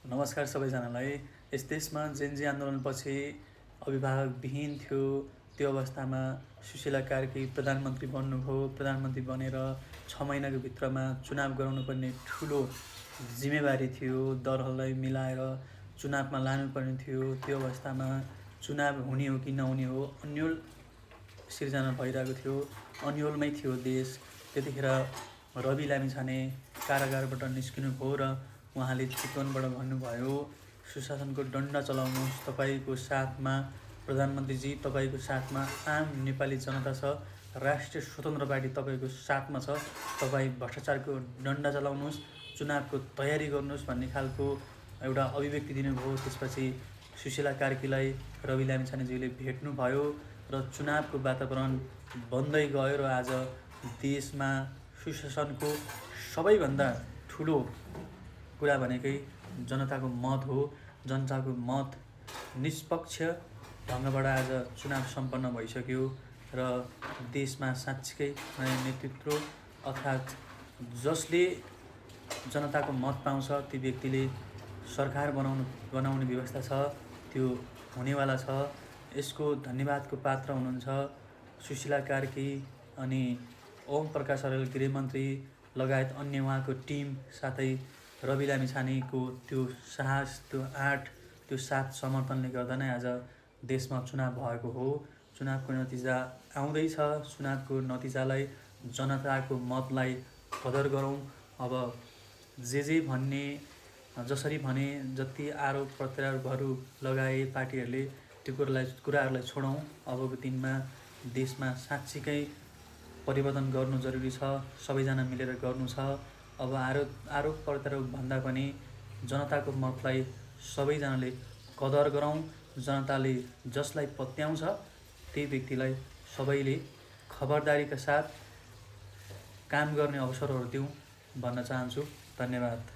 नमस्कार सबैजनालाई। यस देशमा जेनजी आन्दोलनपछि अभिभावकविहीन थियो। त्यो अवस्थामा सुशीला कार्की प्रधानमन्त्री बन्नुभयो। प्रधानमन्त्री बनेर 6 महिनाको भित्रमा चुनाव गराउनुपर्ने ठुलो जिम्मेवारी थियो। दलहरूलाई मिलाएर चुनावमा लानुपर्ने थियो। त्यो अवस्थामा चुनाव हुने हो कि नहुने हो अन्यल सिर्जना भइरहेको थियो। अन्यलमै थियो देश। त्यतिखेर रवि लामिछाने कारागारबाट निस्किनुभयो र उहाँले चितवनबाट भन्नुभयो, सुशासनको डन्डा चलाउनुहोस्, तपाईँको साथमा प्रधानमन्त्रीजी, तपाईँको साथमा आम नेपाली जनता छ, राष्ट्रिय स्वतन्त्र पार्टी तपाईँको साथमा छ, तपाईँ भ्रष्टाचारको डन्डा चलाउनुहोस्, चुनावको तयारी गर्नुहोस् भन्ने खालको एउटा अभिव्यक्ति दिनुभयो। त्यसपछि सुशीला कार्कीलाई रवि लामिछानेज्यूले भेट्नुभयो र चुनावको वातावरण बन्दै गयो र आज देशमा सुशासनको सबैभन्दा ठुलो कुरा भनेकै जनताको मत हो। जनताको मत निष्पक्ष ढङ्गबाट आज चुनाव सम्पन्न भइसक्यो र देशमा साँच्चीकै नयाँ नेतृत्व अर्थात् जसले जनताको मत पाउँछ ती व्यक्तिले सरकार बनाउने व्यवस्था छ, त्यो हुनेवाला छ। यसको धन्यवादको पात्र हुनुहुन्छ सुशीला कार्की अनि ओम प्रकाश अर्याल गृहमन्त्री लगायत अन्य उहाँको टिम, साथै रवि लामिछानेको त्यो साहस, त्यो आँट, त्यो साथ समर्थनले गर्दा नै आज देशमा चुनाव भएको हो। चुनावको नतिजा आउँदैछ। चुनावको नतिजालाई, जनताको मतलाई कदर गरौँ। अब जे भन्ने, जसरी भने, जति आरोप प्रत्यारोपहरू लगाए पार्टीहरूले, त्यो कुराहरूलाई छोडौँ। अबको दिनमा देशमा साँच्चीकै परिवर्तन गर्नु जरुरी छ। सबैजना मिलेर गर्नु छ। अब आरोप प्रत्यारोप भन्दा पनि जनताको मतलाई सबैजनाले कदर गरौँ। जनताले जसलाई पत्याउँछ त्यही व्यक्तिलाई सबैले खबरदारीका साथ काम गर्ने अवसरहरू दिउँ भन्न चाहन्छु। धन्यवाद।